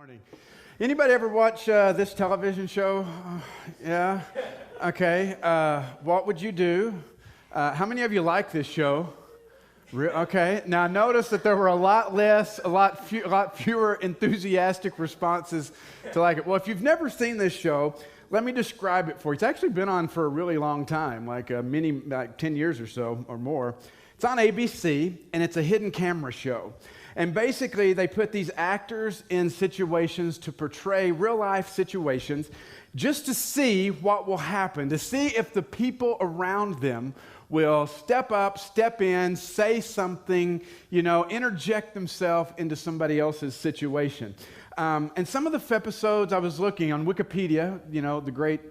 Morning. Anybody ever watch this television show? Yeah? Okay. What would you do? How many of you like this show? Okay. Now notice that there were a lot fewer enthusiastic responses to like it. Well, if you've never seen this show, let me describe it for you. It's actually been on for a really long time, like 10 years or so or more. It's on ABC, and it's a hidden camera show. And basically, they put these actors in situations to portray real-life situations just to see what will happen, to see if the people around them will step up, step in, say something, interject themselves into somebody else's situation. And some of the episodes I was looking on Wikipedia, the great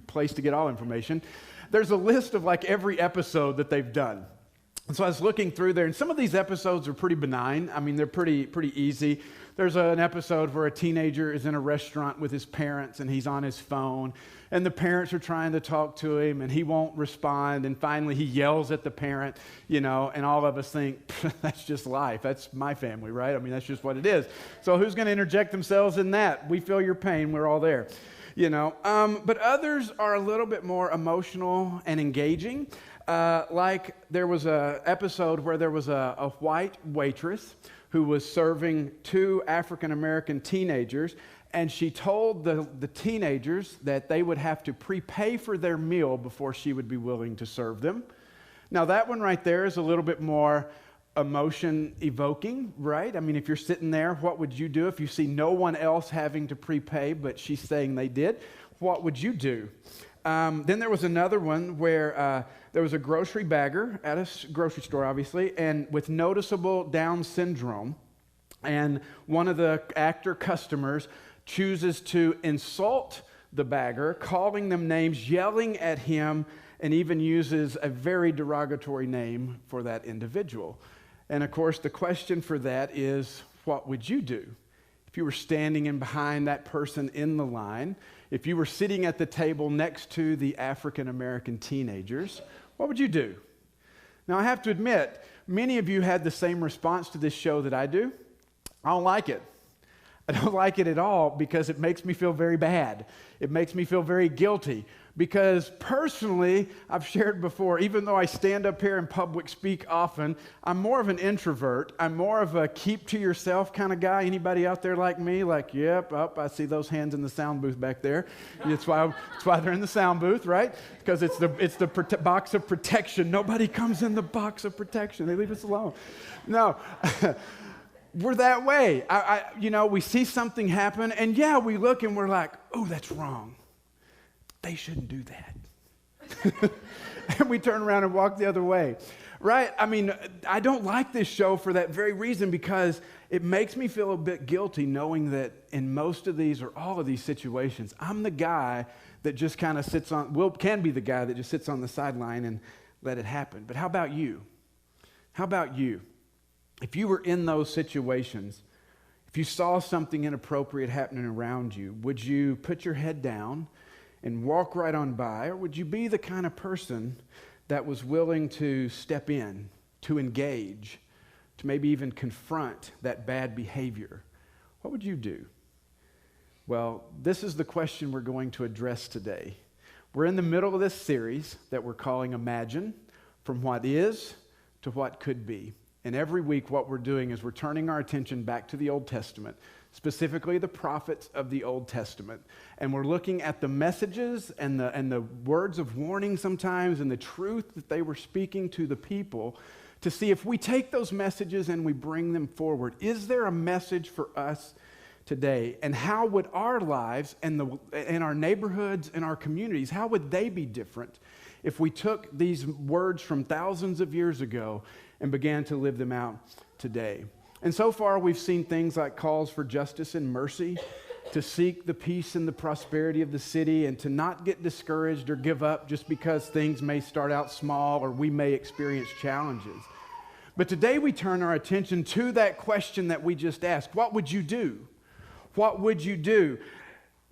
place to get all information, there's a list of like every episode that they've done. And so I was looking through there, and some of these episodes are pretty benign. I mean, they're pretty easy. There's an episode where a teenager is in a restaurant with his parents, and he's on his phone, and the parents are trying to talk to him, and he won't respond, and finally he yells at the parent, and all of us think, that's just life. That's my family, right? I mean, that's just what it is. So who's going to interject themselves in that? We feel your pain. We're all there. But others are a little bit more emotional and engaging. Like there was an episode where there was a white waitress who was serving two African-American teenagers, and she told the teenagers that they would have to prepay for their meal before she would be willing to serve them. Now that one right there is a little bit more emotion evoking, right? I mean, if you're sitting there, what would you do if you see no one else having to prepay, but she's saying they did? What would you do? Then there was another one where there was a grocery bagger at a grocery store, obviously, and with noticeable Down syndrome, and one of the actor customers chooses to insult the bagger, calling them names, yelling at him, and even uses a very derogatory name for that individual. And of course, the question for that is, what would you do? If you were standing in behind that person in the line, if you were sitting at the table next to the African-American teenagers, what would you do? Now, I have to admit, many of you had the same response to this show that I do. I don't like it. I don't like it at all because it makes me feel very bad. It makes me feel very guilty because personally, I've shared before, even though I stand up here in public speak often, I'm more of an introvert. I'm more of a keep to yourself kind of guy. Anybody out there like me? Like, yep, I see those hands in the sound booth back there. That's why they're in the sound booth, right? Because it's the box of protection. Nobody comes in the box of protection. They leave us alone. No. We're that way. We see something happen, and we look and we're like, oh, that's wrong. They shouldn't do that. And we turn around and walk the other way, right? I mean, I don't like this show for that very reason because it makes me feel a bit guilty knowing that in most of these or all of these situations, I'm the guy that just kind of can be the guy that just sits on the sideline and let it happen. But how about you? How about you? If you were in those situations, if you saw something inappropriate happening around you, would you put your head down and walk right on by, or would you be the kind of person that was willing to step in, to engage, to maybe even confront that bad behavior? What would you do? Well, this is the question we're going to address today. We're in the middle of this series that we're calling Imagine, from what is to what could be. And every week what we're doing is we're turning our attention back to the Old Testament, specifically the prophets of the Old Testament. And we're looking at the messages and the words of warning sometimes and the truth that they were speaking to the people to see if we take those messages and we bring them forward. Is there a message for us today? And how would our lives and our neighborhoods and our communities, how would they be different if we took these words from thousands of years ago and began to live them out today? And so far, we've seen things like calls for justice and mercy, to seek the peace and the prosperity of the city, and to not get discouraged or give up just because things may start out small or we may experience challenges. But today, we turn our attention to that question that we just asked. What would you do? What would you do?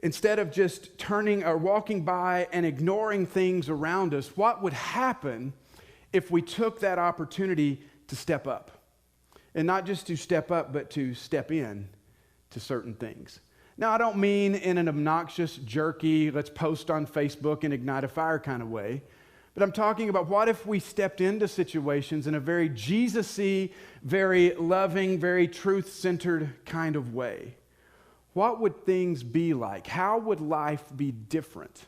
Instead of just turning or walking by and ignoring things around us, what would happen if we took that opportunity to step up? And not just to step up, but to step in to certain things. Now, I don't mean in an obnoxious, jerky, let's post on Facebook and ignite a fire kind of way, but I'm talking about what if we stepped into situations in a very Jesus-y, very loving, very truth-centered kind of way? What would things be like? How would life be different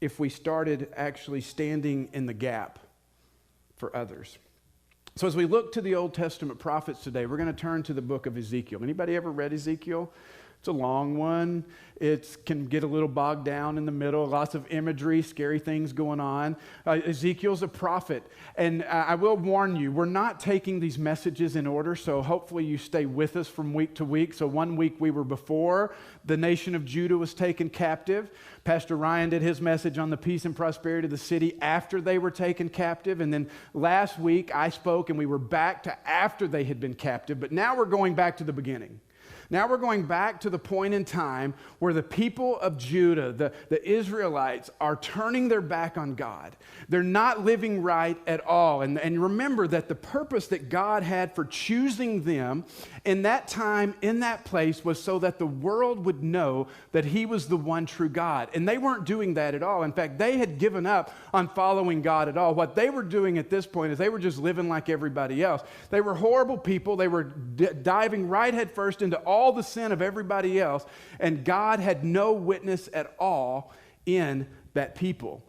if we started actually standing in the gap for others? So as we look to the Old Testament prophets today, we're going to turn to the book of Ezekiel. Anybody ever read Ezekiel? It's a long one. It can get a little bogged down in the middle. Lots of imagery, scary things going on. Ezekiel's a prophet. And I will warn you, we're not taking these messages in order, so hopefully you stay with us from week to week. So one week we were before the nation of Judah was taken captive. Pastor Ryan did his message on the peace and prosperity of the city after they were taken captive. And then last week I spoke and we were back to after they had been captive. But now we're going back to the beginning. Now we're going back to the point in time where the people of Judah, the Israelites, are turning their back on God. They're not living right at all. And remember that the purpose that God had for choosing them in that time, in that place, was so that the world would know that He was the one true God. And they weren't doing that at all. In fact, they had given up on following God at all. What they were doing at this point is they were just living like everybody else. They were horrible people. They were diving right headfirst into all the sin of everybody else, and God had no witness at all in that people.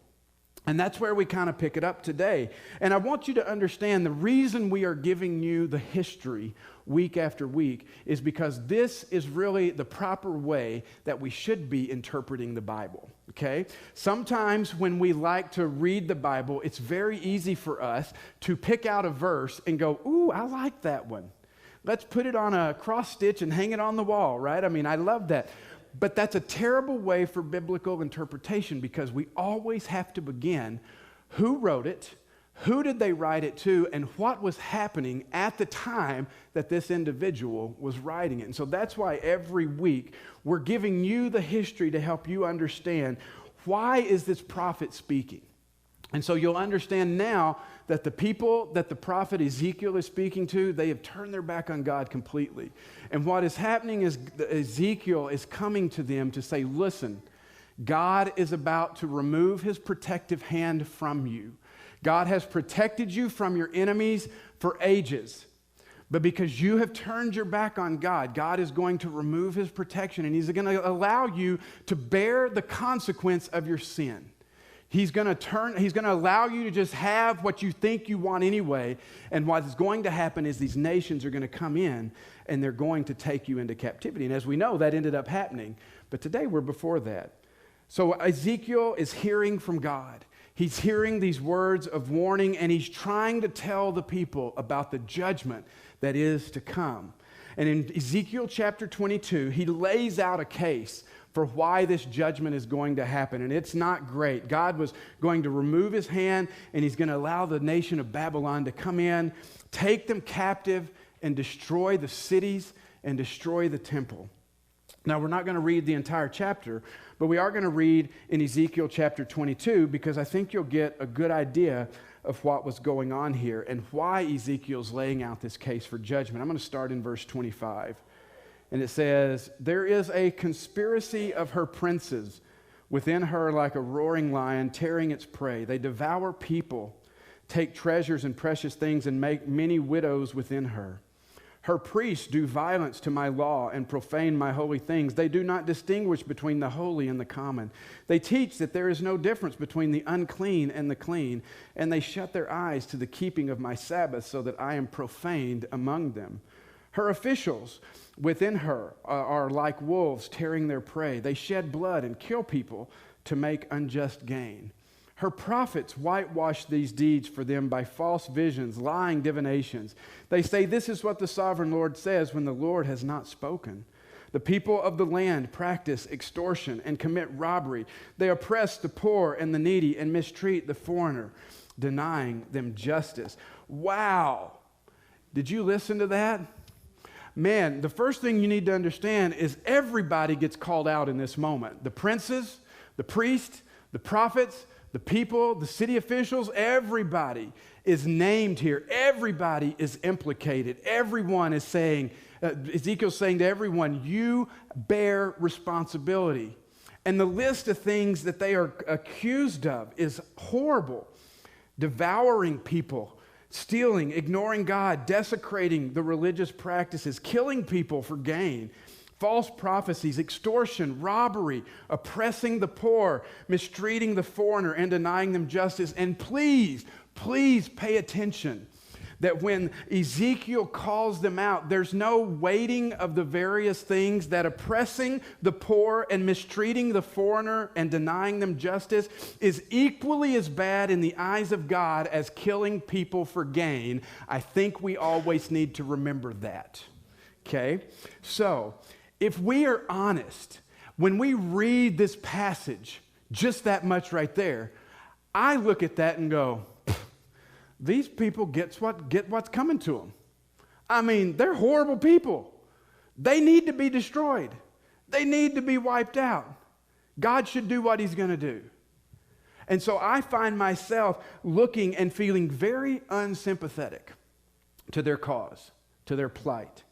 And that's where we kind of pick it up today. And I want you to understand the reason we are giving you the history week after week is because this is really the proper way that we should be interpreting the Bible, okay? Sometimes when we like to read the Bible, it's very easy for us to pick out a verse and go, ooh, I like that one. Let's put it on a cross stitch and hang it on the wall, right? I mean, I love that. But that's a terrible way for biblical interpretation because we always have to begin who wrote it, who did they write it to, and what was happening at the time that this individual was writing it. And so that's why every week we're giving you the history to help you understand why is this prophet speaking. And so you'll understand now that the people that the prophet Ezekiel is speaking to, they have turned their back on God completely. And what is happening is Ezekiel is coming to them to say, listen, God is about to remove His protective hand from you. God has protected you from your enemies for ages. But because you have turned your back on God, God is going to remove His protection, and He's going to allow you to bear the consequence of your sin. He's going to allow you to just have what you think you want anyway. And what is going to happen is these nations are going to come in and they're going to take you into captivity. And as we know, that ended up happening. But today we're before that. So Ezekiel is hearing from God. He's hearing these words of warning, and he's trying to tell the people about the judgment that is to come. And in Ezekiel chapter 22, he lays out a case for why this judgment is going to happen. And it's not great. God was going to remove His hand, and He's going to allow the nation of Babylon to come in, take them captive, and destroy the cities and destroy the temple. Now, we're not going to read the entire chapter, but we are going to read in Ezekiel chapter 22 because I think you'll get a good idea of what was going on here and why Ezekiel's laying out this case for judgment. I'm going to start in verse 25. And it says, there is a conspiracy of her princes within her like a roaring lion tearing its prey. They devour people, take treasures and precious things, and make many widows within her. Her priests do violence to my law and profane my holy things. They do not distinguish between the holy and the common. They teach that there is no difference between the unclean and the clean, and they shut their eyes to the keeping of my Sabbath so that I am profaned among them. Her officials within her are like wolves tearing their prey. They shed blood and kill people to make unjust gain. Her prophets whitewash these deeds for them by false visions, lying divinations. They say, this is what the sovereign Lord says when the Lord has not spoken. The people of the land practice extortion and commit robbery. They oppress the poor and the needy and mistreat the foreigner, denying them justice. Wow. Did you listen to that? Man, the first thing you need to understand is everybody gets called out in this moment. The princes, the priests, the prophets, the people, the city officials, everybody is named here. Everybody is implicated. Everyone is saying, Ezekiel's saying to everyone, you bear responsibility. And the list of things that they are accused of is horrible. Devouring people, stealing, ignoring God, desecrating the religious practices, killing people for gain, false prophecies, extortion, robbery, oppressing the poor, mistreating the foreigner, and denying them justice. And please pay attention that when Ezekiel calls them out, there's no weighting of the various things that oppressing the poor and mistreating the foreigner and denying them justice is equally as bad in the eyes of God as killing people for gain. I think we always need to remember that. Okay? So, if we are honest, when we read this passage, just that much right there, I look at that and go, these people get what's coming to them. I mean, they're horrible people. They need to be destroyed. They need to be wiped out. God should do what he's going to do. And so I find myself looking and feeling very unsympathetic to their cause, to their plight.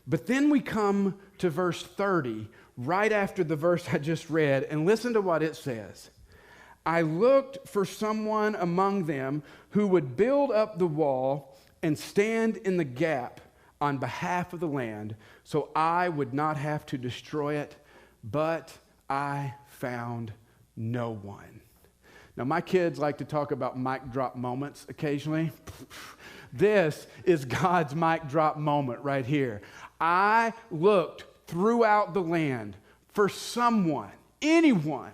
But then we come to verse 30, right after the verse I just read, and listen to what it says. I looked for someone among them who would build up the wall and stand in the gap on behalf of the land so I would not have to destroy it, but I found no one. Now, my kids like to talk about mic drop moments occasionally. This is God's mic drop moment right here. I looked throughout the land for someone, anyone,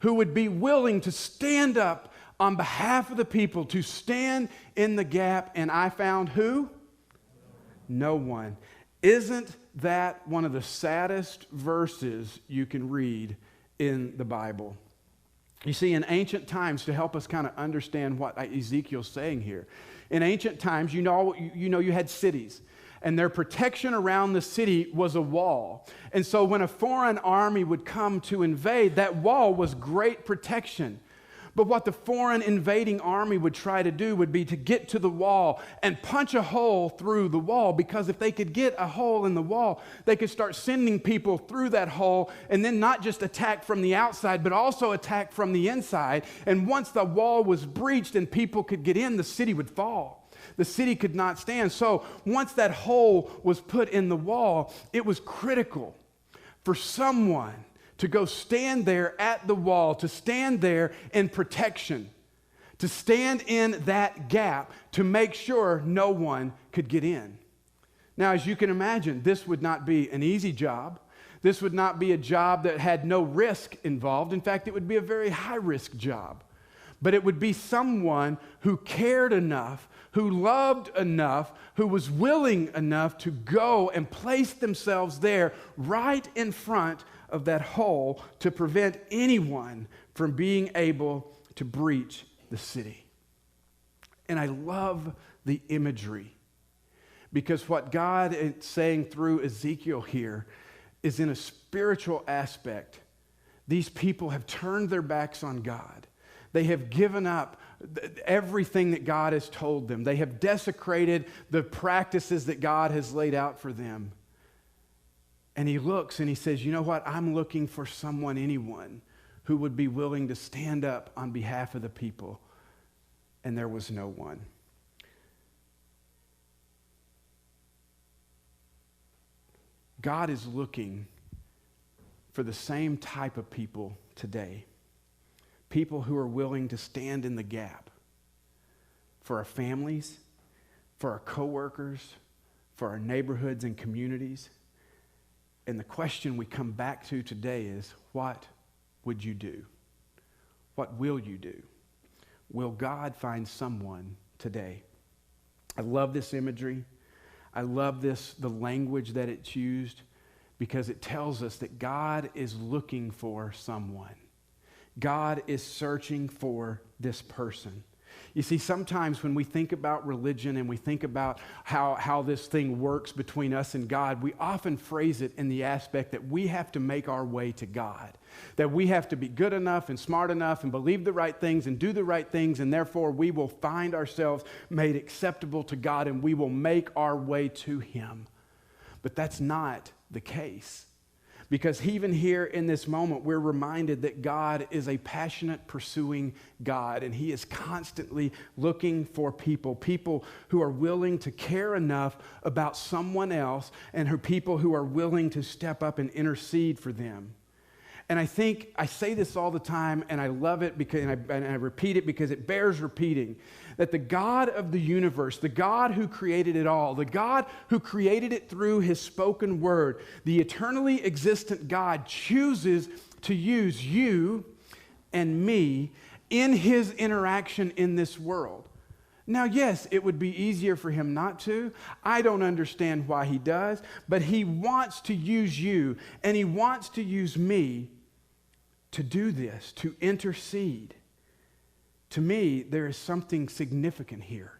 who would be willing to stand up on behalf of the people, to stand in the gap, and I found who? No one. Isn't that one of the saddest verses you can read in the Bible? You see, in ancient times, to help us kind of understand what Ezekiel's saying here, in ancient times, you know you had cities, and their protection around the city was a wall. And so when a foreign army would come to invade, that wall was great protection. But what the foreign invading army would try to do would be to get to the wall and punch a hole through the wall, because if they could get a hole in the wall, they could start sending people through that hole and then not just attack from the outside, but also attack from the inside. And once the wall was breached and people could get in, the city would fall. The city could not stand. So once that hole was put in the wall, it was critical for someone to go stand there at the wall, to stand there in protection, to stand in that gap to make sure no one could get in. Now, as you can imagine, this would not be an easy job. This would not be a job that had no risk involved. In fact, it would be a very high-risk job. But it would be someone who cared enough, who loved enough, who was willing enough to go and place themselves there right in front of that hole to prevent anyone from being able to breach the city. And I love the imagery, because what God is saying through Ezekiel here is in a spiritual aspect. These people have turned their backs on God. They have given up everything that God has told them. They have desecrated the practices that God has laid out for them. And he looks and he says, you know what? I'm looking for someone, anyone, who would be willing to stand up on behalf of the people. And there was no one. God is looking for the same type of people today. People who are willing to stand in the gap for our families, for our coworkers, for our neighborhoods and communities. And the question we come back to today is, what would you do? What will you do? Will God find someone today? I love this imagery. I love the language that it's used, because it tells us that God is looking for someone. God is searching for this person. You see, sometimes when we think about religion and we think about how this thing works between us and God, we often phrase it in the aspect that we have to make our way to God, that we have to be good enough and smart enough and believe the right things and do the right things, and therefore we will find ourselves made acceptable to God and we will make our way to Him. But that's not the case. Because even here in this moment, we're reminded that God is a passionate, pursuing God, and he is constantly looking for people who are willing to care enough about someone else, and people who are willing to step up and intercede for them. And I think I say this all the time, and I love it because, and I repeat it because it bears repeating, that the God of the universe, the God who created it all, the God who created it through his spoken word, the eternally existent God chooses to use you and me in his interaction in this world. Now, yes, it would be easier for him not to. I don't understand why he does, but he wants to use you and he wants to use me to do this, to intercede. To me, there is something significant here,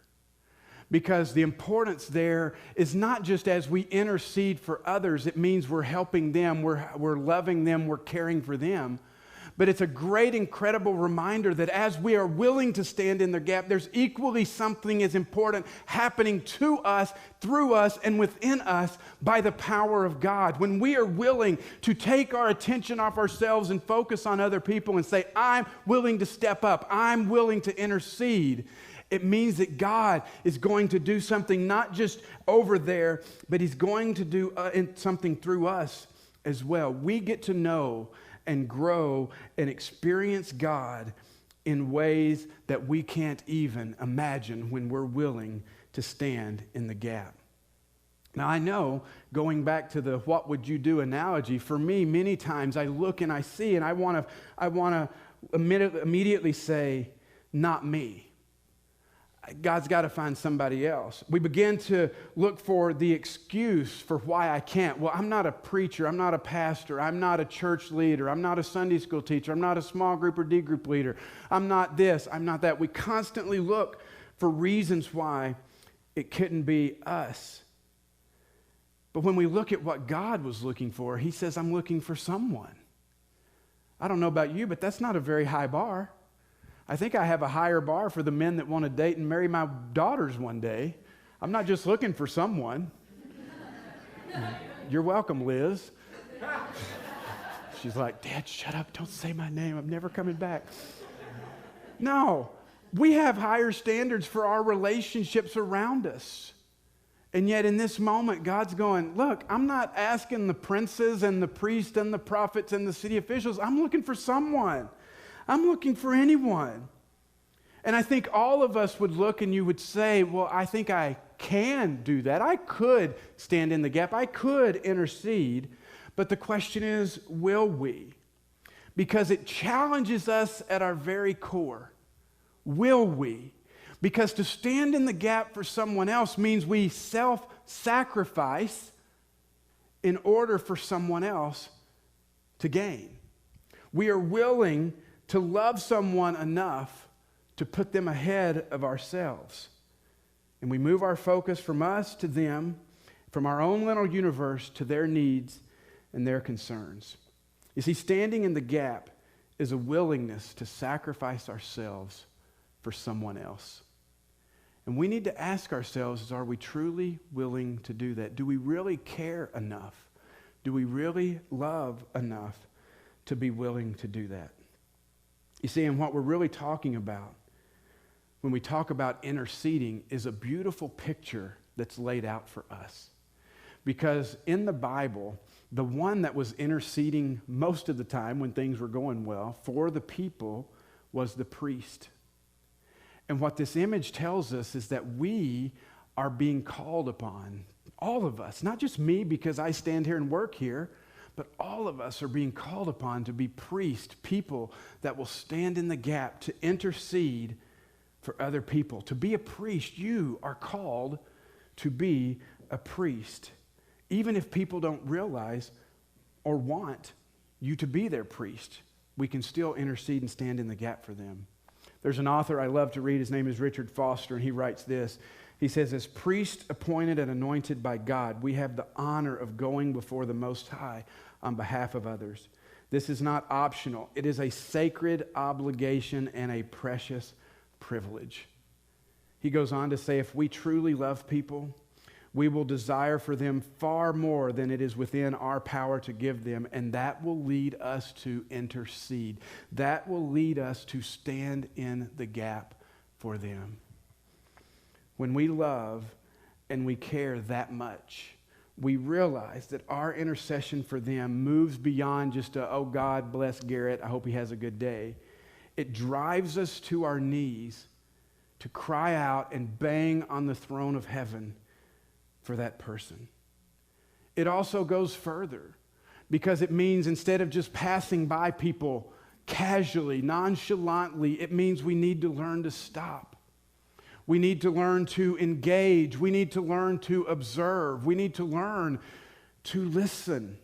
because the importance there is not just as we intercede for others, it means we're helping them, we're loving them, we're caring for them. But it's a great, incredible reminder that as we are willing to stand in the gap, there's equally something as important happening to us, through us, and within us by the power of God. When we are willing to take our attention off ourselves and focus on other people and say, I'm willing to step up, I'm willing to intercede, it means that God is going to do something not just over there, but he's going to do something through us as well. We get to know and grow and experience God in ways that we can't even imagine when we're willing to stand in the gap. Now, I know, going back to the what would you do analogy, for me, many times I look and I see and I want to immediately say, not me. God's got to find somebody else. We begin to look for the excuse for why I can't. Well, I'm not a preacher. I'm not a pastor. I'm not a church leader. I'm not a Sunday school teacher. I'm not a small group or D group leader. I'm not this. I'm not that. We constantly look for reasons why it couldn't be us. But when we look at what God was looking for, he says, I'm looking for someone. I don't know about you, but that's not a very high bar. I think I have a higher bar for the men that want to date and marry my daughters one day. I'm not just looking for someone. You're welcome, Liz. She's like, Dad, shut up. Don't say my name. I'm never coming back. No, we have higher standards for our relationships around us. And yet in this moment, God's going, look, I'm not asking the princes and the priests and the prophets and the city officials. I'm looking for someone. I'm looking for anyone. And I think all of us would look and you would say, well, I think I can do that. I could stand in the gap. I could intercede. But the question is, will we? Because it challenges us at our very core. Will we? Because to stand in the gap for someone else means we self-sacrifice in order for someone else to gain. We are willing to love someone enough to put them ahead of ourselves. And we move our focus from us to them, from our own little universe to their needs and their concerns. You see, standing in the gap is a willingness to sacrifice ourselves for someone else. And we need to ask ourselves, are we truly willing to do that? Do we really care enough? Do we really love enough to be willing to do that? You see, and what we're really talking about when we talk about interceding is a beautiful picture that's laid out for us. Because in the Bible, the one that was interceding most of the time when things were going well for the people was the priest. And what this image tells us is that we are being called upon, all of us, not just me because I stand here and work here, but all of us are being called upon to be priests, people that will stand in the gap to intercede for other people. To be a priest, you are called to be a priest. Even if people don't realize or want you to be their priest, we can still intercede and stand in the gap for them. There's an author I love to read. His name is Richard Foster, and he writes this. He says, as priests appointed and anointed by God, we have the honor of going before the Most High on behalf of others. This is not optional. It is a sacred obligation and a precious privilege. He goes on to say, if we truly love people, we will desire for them far more than it is within our power to give them, and that will lead us to intercede. That will lead us to stand in the gap for them. When we love and we care that much, we realize that our intercession for them moves beyond just a, oh, God bless Garrett, I hope he has a good day. It drives us to our knees to cry out and bang on the throne of heaven for that person. It also goes further because it means instead of just passing by people casually, nonchalantly, it means we need to learn to stop. We need to learn to engage. We need to learn to observe. We need to learn to listen.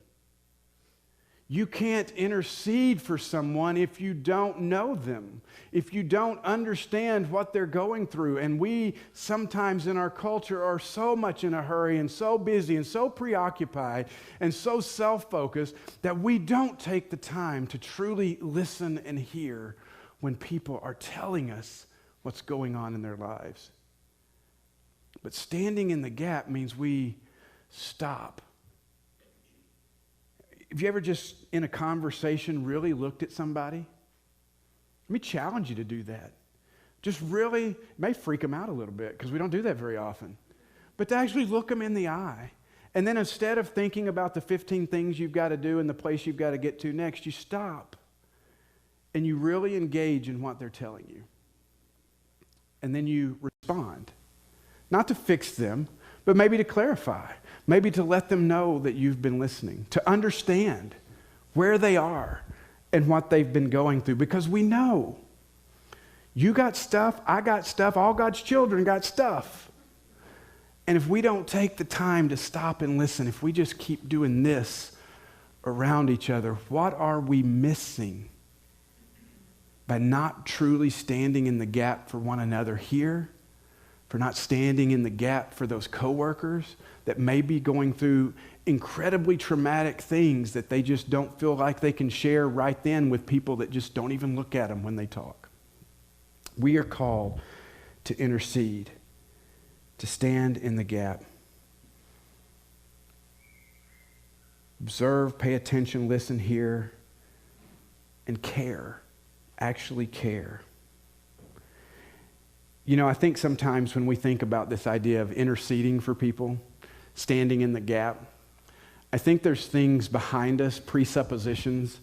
You can't intercede for someone if you don't know them, if you don't understand what they're going through. And we sometimes in our culture are so much in a hurry and so busy and so preoccupied and so self-focused that we don't take the time to truly listen and hear when people are telling us what's going on in their lives. But standing in the gap means we stop. Have you ever just in a conversation really looked at somebody? Let me challenge you to do that. Just really, it may freak them out a little bit because we don't do that very often. But to actually look them in the eye. And then instead of thinking about the 15 things you've got to do and the place you've got to get to next, you stop and you really engage in what they're telling you. And then you respond. Not to fix them, but maybe to clarify. Maybe to let them know that you've been listening, to understand where they are and what they've been going through. Because we know you got stuff, I got stuff, all God's children got stuff. And if we don't take the time to stop and listen, if we just keep doing this around each other, what are we missing by not truly standing in the gap for one another here? For not standing in the gap for those coworkers that may be going through incredibly traumatic things that they just don't feel like they can share right then with people that just don't even look at them when they talk. We are called to intercede, to stand in the gap. Observe, pay attention, listen, hear, and care. Actually care. You know, I think sometimes when we think about this idea of interceding for people, standing in the gap, I think there's things behind us, presuppositions,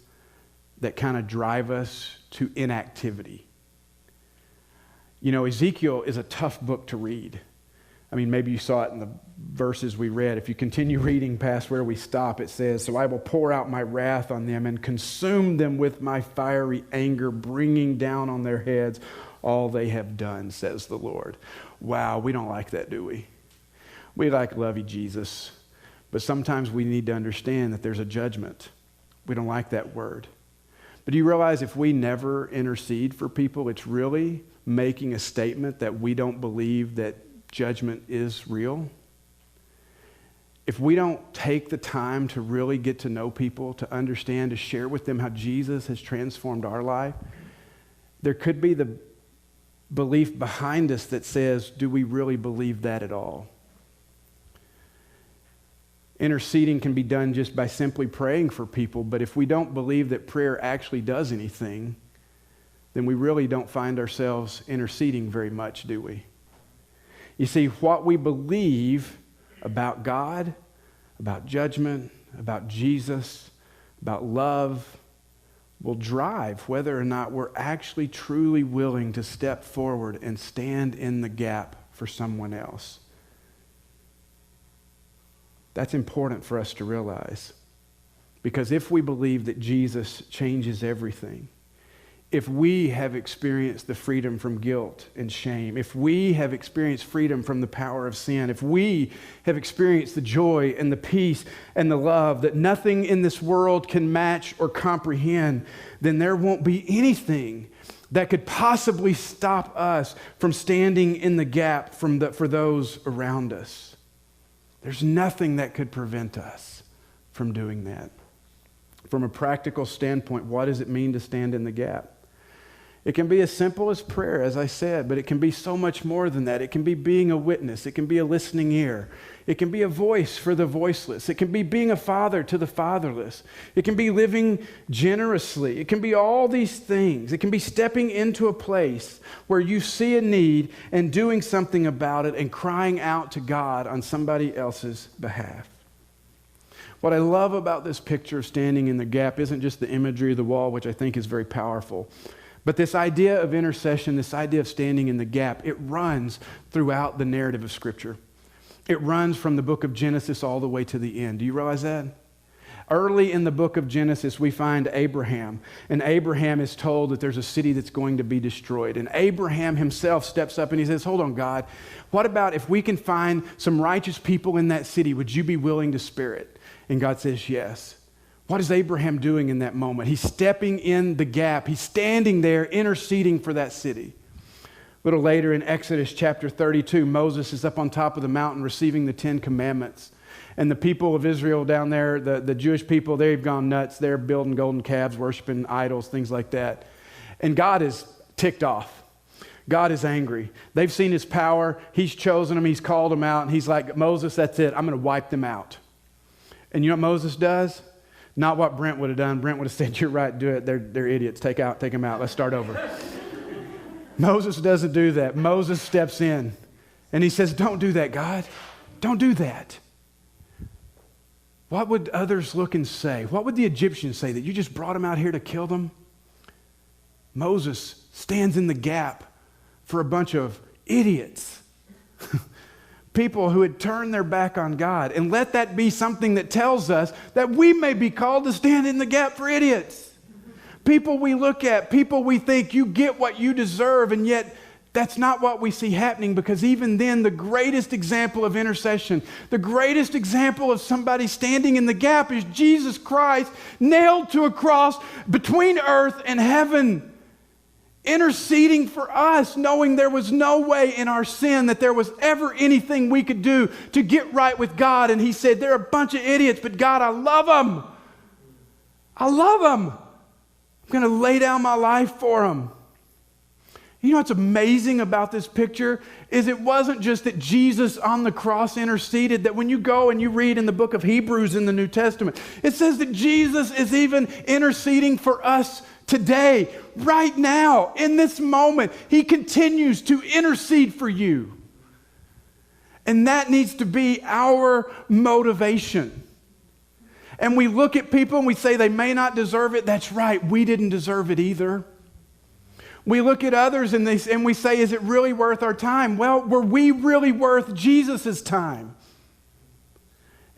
that kind of drive us to inactivity. You know, Ezekiel is a tough book to read. I mean, maybe you saw it in the verses we read. If you continue reading past where we stop, it says, "So I will pour out my wrath on them and consume them with my fiery anger, bringing down on their heads all they have done, says the Lord." Wow, we don't like that, do we? We like lovey Jesus, but sometimes we need to understand that there's a judgment. We don't like that word. But do you realize if we never intercede for people, it's really making a statement that we don't believe that judgment is real? If we don't take the time to really get to know people, to understand, to share with them how Jesus has transformed our life, there could be the belief behind us that says, do we really believe that at all? Interceding can be done just by simply praying for people, but if we don't believe that prayer actually does anything, then we really don't find ourselves interceding very much, do we? You see, what we believe about God, about judgment, about Jesus, about love, will drive whether or not we're actually truly willing to step forward and stand in the gap for someone else. That's important for us to realize. Because if we believe that Jesus changes everything, if we have experienced the freedom from guilt and shame, if we have experienced freedom from the power of sin, if we have experienced the joy and the peace and the love that nothing in this world can match or comprehend, then there won't be anything that could possibly stop us from standing in the gap for those around us. There's nothing that could prevent us from doing that. From a practical standpoint, what does it mean to stand in the gap? It can be as simple as prayer, as I said, but it can be so much more than that. It can be being a witness. It can be a listening ear. It can be a voice for the voiceless. It can be being a father to the fatherless. It can be living generously. It can be all these things. It can be stepping into a place where you see a need and doing something about it and crying out to God on somebody else's behalf. What I love about this picture of standing in the gap isn't just the imagery of the wall, which I think is very powerful, but this idea of intercession, this idea of standing in the gap, it runs throughout the narrative of Scripture. It runs from the book of Genesis all the way to the end. Do you realize that? Early in the book of Genesis, we find Abraham, and Abraham is told that there's a city that's going to be destroyed. And Abraham himself steps up and he says, hold on, God, what about if we can find some righteous people in that city? Would you be willing to spare it? And God says, yes. What is Abraham doing in that moment? He's stepping in the gap. He's standing there interceding for that city. A little later in Exodus chapter 32, Moses is up on top of the mountain receiving the 10 Commandments. And the people of Israel down there, the Jewish people, they've gone nuts. They're building golden calves, worshiping idols, things like that. And God is ticked off. God is angry. They've seen his power. He's chosen them. He's called them out. And he's like, Moses, that's it. I'm going to wipe them out. And you know what Moses does? Not what Brent would have done. Brent would have said, you're right, do it. They're idiots. Take them out. Let's start over. Moses doesn't do that. Moses steps in and he says, don't do that, God. Don't do that. What would others look and say? What would the Egyptians say? That you just brought them out here to kill them? Moses stands in the gap for a bunch of idiots. People who had turned their back on God. And let that be something that tells us that we may be called to stand in the gap for idiots. People we look at, people we think you get what you deserve, and yet that's not what we see happening, because even then the greatest example of intercession, the greatest example of somebody standing in the gap is Jesus Christ nailed to a cross between earth and heaven. Interceding for us, knowing there was no way in our sin that there was ever anything we could do to get right with God. And he said, they're a bunch of idiots, but God, I love them. I love them. I'm going to lay down my life for them. You know what's amazing about this picture is it wasn't just that Jesus on the cross interceded, that when you go and you read in the book of Hebrews in the New Testament, it says that Jesus is even interceding for us today, right now, in this moment. He continues to intercede for you. And that needs to be our motivation. And we look at people and we say they may not deserve it. That's right, we didn't deserve it either. We look at others and we say, is it really worth our time? Well, were we really worth Jesus' time?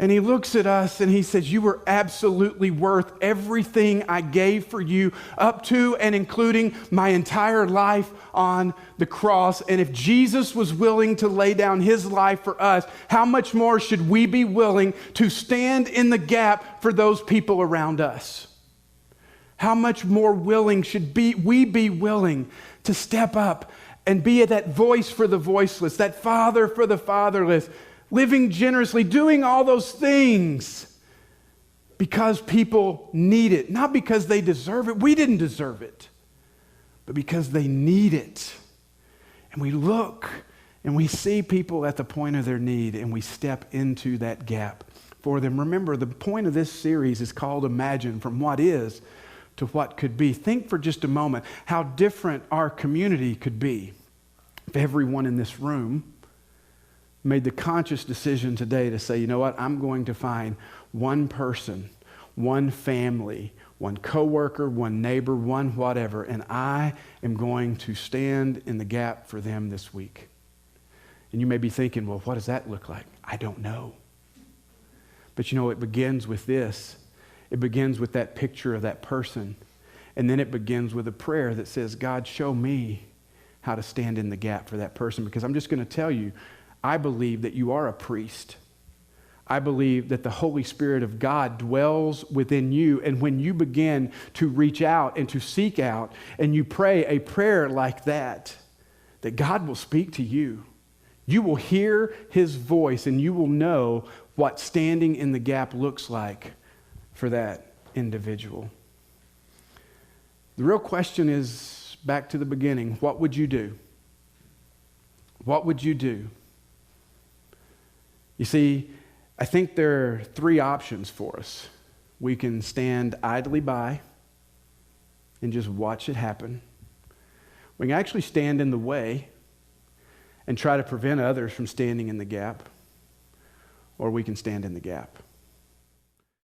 And he looks at us and he says, you were absolutely worth everything I gave for you, up to and including my entire life on the cross. And if Jesus was willing to lay down his life for us, how much more should we be willing to stand in the gap for those people around us? How much more willing should we be willing to step up and be that voice for the voiceless, that father for the fatherless, living generously, doing all those things because people need it, not because they deserve it. We didn't deserve it, but because they need it. And we look and we see people at the point of their need and we step into that gap for them. Remember, the point of this series is called Imagine, from what is to what could be. Think for just a moment how different our community could be if everyone in this room made the conscious decision today to say, you know what, I'm going to find one person, one family, one coworker, one neighbor, one whatever, and I am going to stand in the gap for them this week. And you may be thinking, well, what does that look like? I don't know. But you know, it begins with this. It begins with that picture of that person. And then it begins with a prayer that says, God, show me how to stand in the gap for that person. Because I'm just going to tell you, I believe that you are a priest. I believe that the Holy Spirit of God dwells within you. And when you begin to reach out and to seek out and you pray a prayer like that, that God will speak to you. You will hear his voice and you will know what standing in the gap looks like for that individual. The real question is, back to the beginning, what would you do? What would you do? You see, I think there are three options for us. We can stand idly by and just watch it happen. We can actually stand in the way and try to prevent others from standing in the gap, or we can stand in the gap.